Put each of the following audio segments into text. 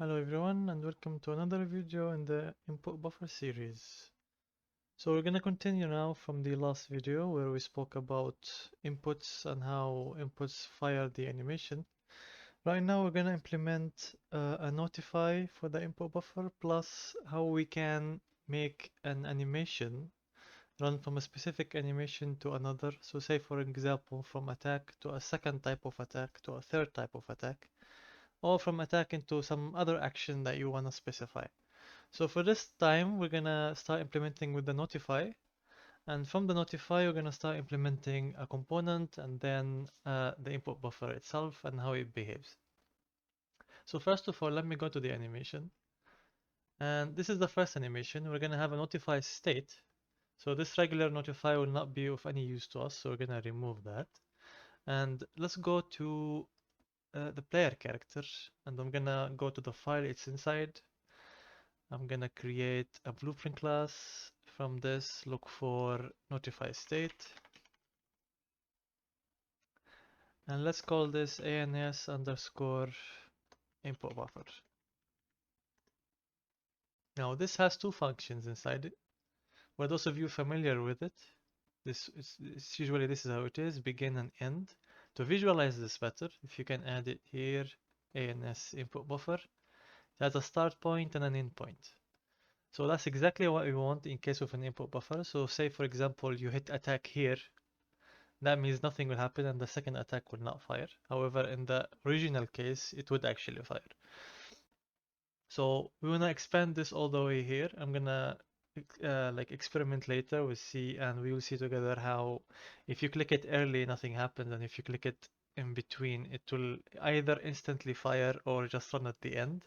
Hello everyone and welcome to another video in the input buffer series. So we're gonna continue now from the last video where we spoke about inputs and how inputs fire the animation. Right now we're gonna implement a notify for the input buffer plus how we can make an animation run from a specific animation to another. So say for example from attack to a second type of attack to a third type of attack, or from attack into some other action that you want to specify. So for this time, we're gonna start implementing with the notify, and from the notify, we're gonna start implementing a component and then the input buffer itself and how it behaves. So first of all, let me go to the animation. And this is the first animation. We're gonna have a notify state. So this regular notify will not be of any use to us, so we're gonna remove that. And let's go to the player character, and I'm gonna go to the file it's inside. I'm gonna create a blueprint class. From this, look for notify state. And let's call this ANS underscore input buffer. Now this has two functions inside it. For those of you familiar with it, this is usually this is how it is, begin and end. To visualize this better, if you can add it here, ANS input buffer, it has a start point and an end point. So that's exactly what we want in case of an input buffer. So say for example you hit attack here, that means nothing will happen and the second attack will not fire. However, in the original case, it would actually fire. So we want to expand this all the way here. I'm gonna like experiment later. We'll see, and we will see together how if you click it early, nothing happens, and if you click it in between, it will either instantly fire or just run at the end.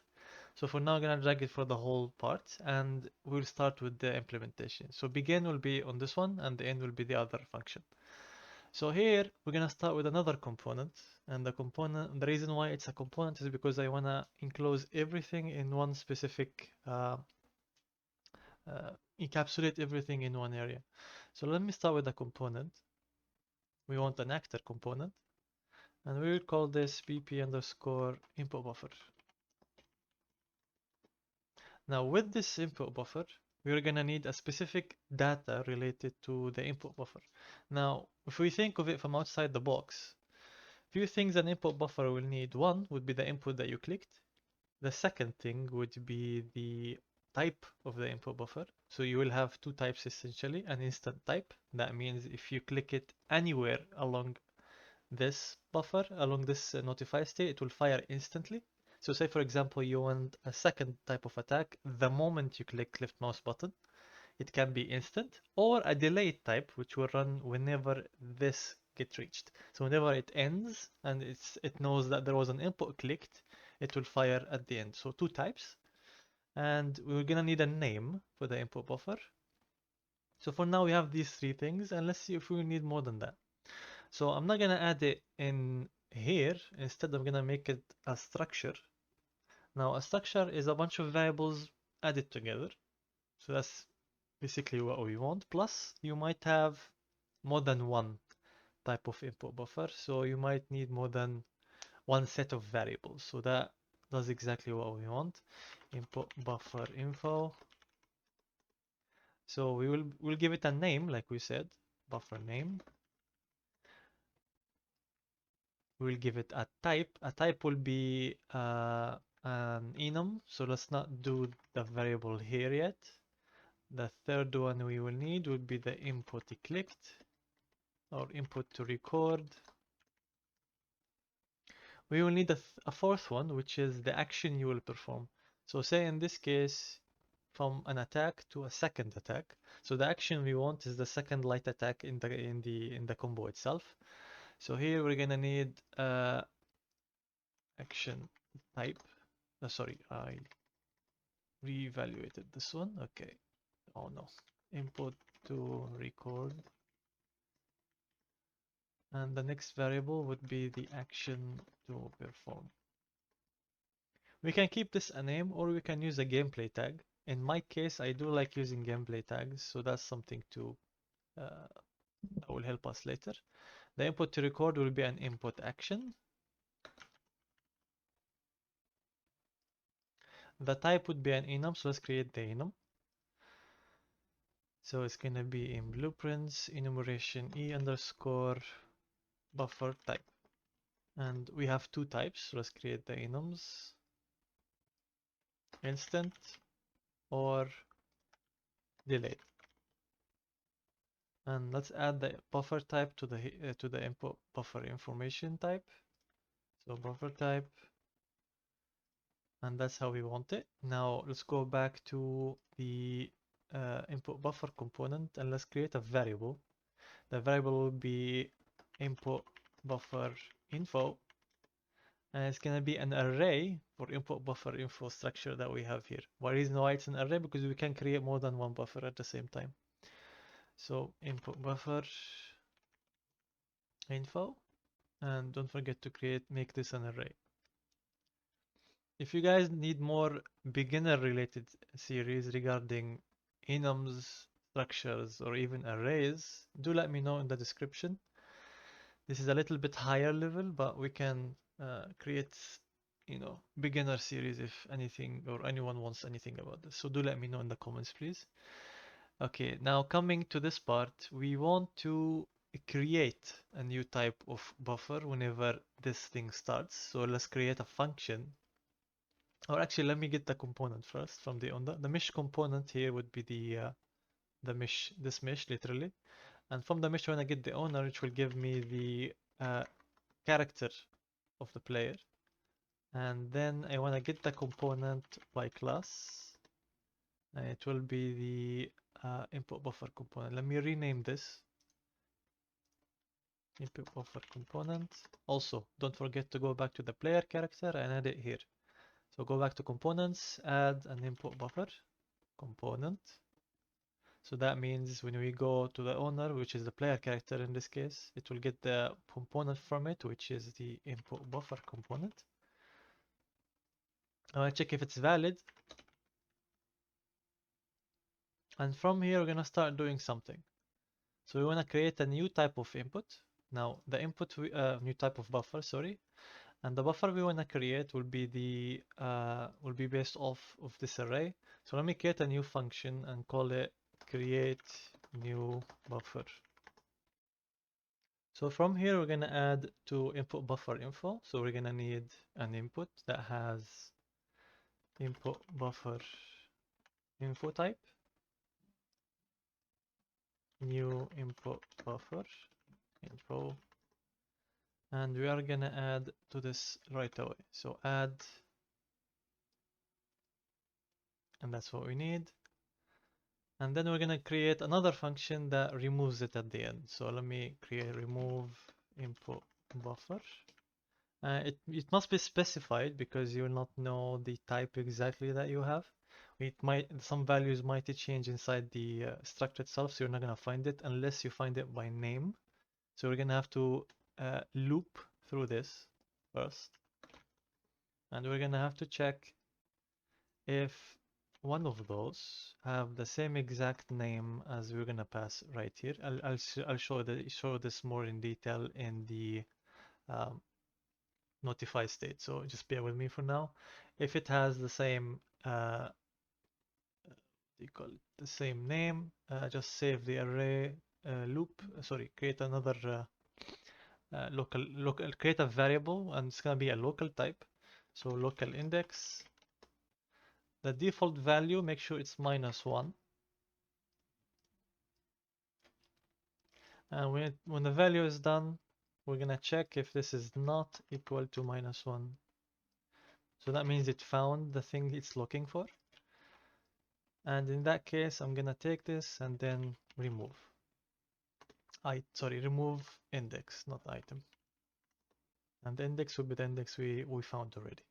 So for now, I'm gonna drag it for the whole part, and we'll start with the implementation. So begin will be on this one, and the end will be the other function. So here we're gonna start with another component, and the reason why it's a component is because I wanna enclose everything in one specific, encapsulate everything in one area. So let me start with a component. We want an actor component, and we will call this bp underscore input buffer. Now with this input buffer, we're gonna need a specific data related to the input buffer. Now, if we think of it from outside the box, few things an input buffer will need. One would be the input that you clicked. The second thing would be the type of the input buffer. So you will have two types essentially, an instant type. That means if you click it anywhere along this buffer, along this notify state, it will fire instantly. So say for example, you want a second type of attack the moment you click left mouse button. It can be instant or a delayed type, which will run whenever this gets reached. So whenever it ends and it knows that there was an input clicked, it will fire at the end. So two types. And we're gonna need a name for the input buffer. So for now we have these three things, and let's see if we need more than that. So I'm not gonna add it in here. Instead, I'm gonna make it a structure. Now a structure is a bunch of variables added together. So that's basically what we want. Plus, you might have more than one type of input buffer, so you might need more than one set of variables. So that does exactly what we want. Input buffer info. So we'll give it a name, like we said, buffer name. We'll give it a type. A type will be an enum. So let's not do the variable here yet. The third one we will need will be the input clicked or input to record. We will need a fourth one, which is the action you will perform. So say in this case, from an attack to a second attack. So the action we want is the second light attack in the combo itself. So here we're gonna need action type. Sorry, I reevaluated this one. Okay. Oh no. Input to record. And the next variable would be the action to perform. We can keep this a name or we can use a gameplay tag. In my case, I do like using gameplay tags, so that's something that will help us later. The input to record will be an input action. The type would be an enum, so let's create the enum. So it's gonna be in blueprints enumeration e underscore buffer type. And we have two types, so let's create the enums. Instant or delayed. And let's add the buffer type to the input buffer information type. So buffer type, and that's how we want it. Now let's go back to the input buffer component and let's create a variable. The variable will be input buffer info, and it's gonna be an array for input buffer info structure that we have here. Why reason why it's an array? Because we can create more than one buffer at the same time. So input buffer info, and don't forget to make this an array. If you guys need more beginner related series regarding enums, structures, or even arrays, do let me know in the description. This is a little bit higher level, but we can create, beginner series if anything or anyone wants anything about this. So do let me know in the comments, please. Okay, now coming to this part, we want to create a new type of buffer whenever this thing starts. So let's create a function. Or actually, let me get the component first from the owner. The mesh component here would be the mesh, this mesh literally. And from the mesh, I want to get the owner, which will give me the character of the player. And then I want to get the component by class. And it will be the input buffer component. Let me rename this. Input buffer component. Also, don't forget to go back to the player character and add it here. So go back to components, add an input buffer component. So that means when we go to the owner, which is the player character in this case, it will get the component from it, which is the input buffer component. I want to check if it's valid. And from here, we're going to start doing something. So we want to create a new type of input. Now the input, new type of buffer, sorry. And the buffer we want to create will be based off of this array. So let me create a new function and call it create new buffer. So from here we're gonna add to input buffer info. So we're gonna need an input that has input buffer info type, new input buffer info, and we are gonna add to this right away. So add, and that's what we need. And then we're gonna create another function that removes it at the end. So let me create remove input buffer. It must be specified because you will not know the type exactly that you have. Some values might change inside the structure itself, so you're not gonna find it unless you find it by name. So we're gonna have to loop through this first, and we're gonna have to check if one of those have the same exact name as we're gonna pass right here. I'll show this more in detail in the notify state. So just bear with me for now. If it has the same you call it the same name, just save the array loop. Sorry, create another create a variable, and it's gonna be a local type. So local index. The default value, make sure it's -1. And when the value is done, we're gonna check if this is not equal to -1. So that means it found the thing it's looking for. And in that case, I'm gonna take this and then remove. Remove index, not item. And the index will be the index we found already.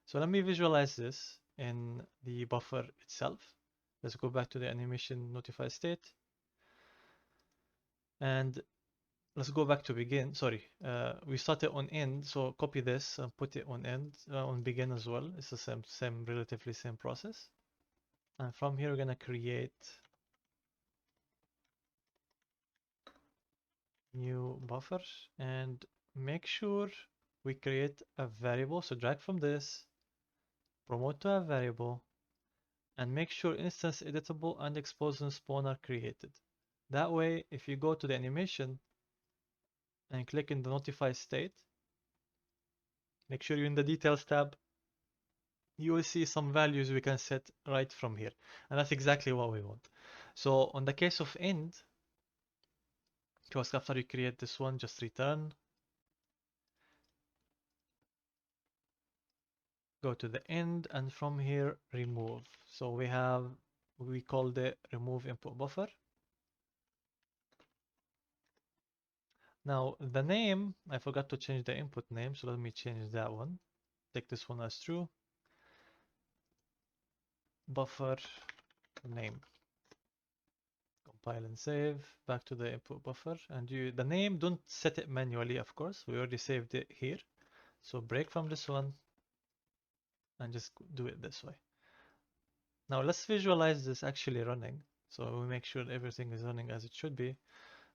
So let me visualize this in the buffer itself. Let's go back to the animation notify state. And let's go back to begin. We started on end, so copy this and put it on end, on begin as well. It's the relatively same process. And from here, we're gonna create new buffer and make sure we create a variable. So drag from this promote to a variable, and make sure instance editable and explosion spawn are created. That way, if you go to the animation and click in the notify state, make sure you're in the details tab, you will see some values we can set right from here. And that's exactly what we want. So on the case of end, just after you create this one, just return, go to the end, and from here remove. So we call the remove input buffer. Now the name, I forgot to change the input name, so let me change that one. Take this one as true. Buffer name. Compile and save. Back to the input buffer, and the name, don't set it manually, of course. We already saved it here. So break from this one and just do it this way. Now let's visualize this actually running. So we make sure everything is running as it should be.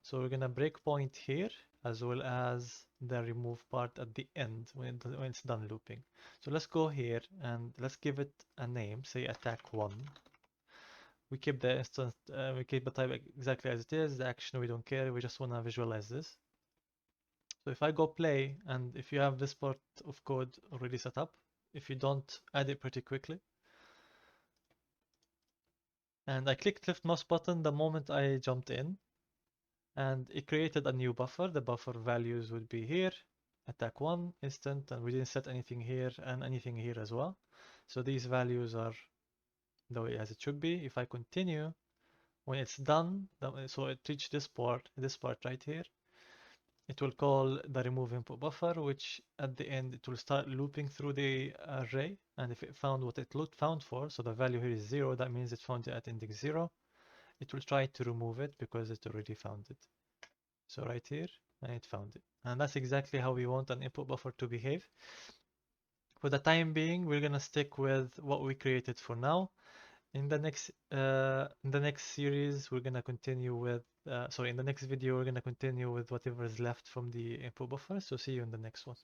So we're gonna breakpoint here as well as the remove part at the end when it's done looping. So let's go here and let's give it a name, say attack1. We keep the instance, we keep the type exactly as it is. The action, we don't care. We just wanna visualize this. So if I go play, and if you have this part of code already set up, if you don't, add it pretty quickly. And I clicked left mouse button the moment I jumped in, and it created a new buffer. The buffer values would be here, attack1, instant, and we didn't set anything here and anything here as well. So these values are the way as it should be. If I continue, when it's done, so it reached this part right here, it will call the remove input buffer, which at the end it will start looping through the array. And if it found what it found for, so the value here is 0, that means it found it at index 0. It will try to remove it because it already found it. So right here, and it found it. And that's exactly how we want an input buffer to behave. For the time being, we're gonna stick with what we created for now. In the next series, we're gonna continue with, in the next video, we're gonna continue with whatever is left from the input buffer. So see you in the next one.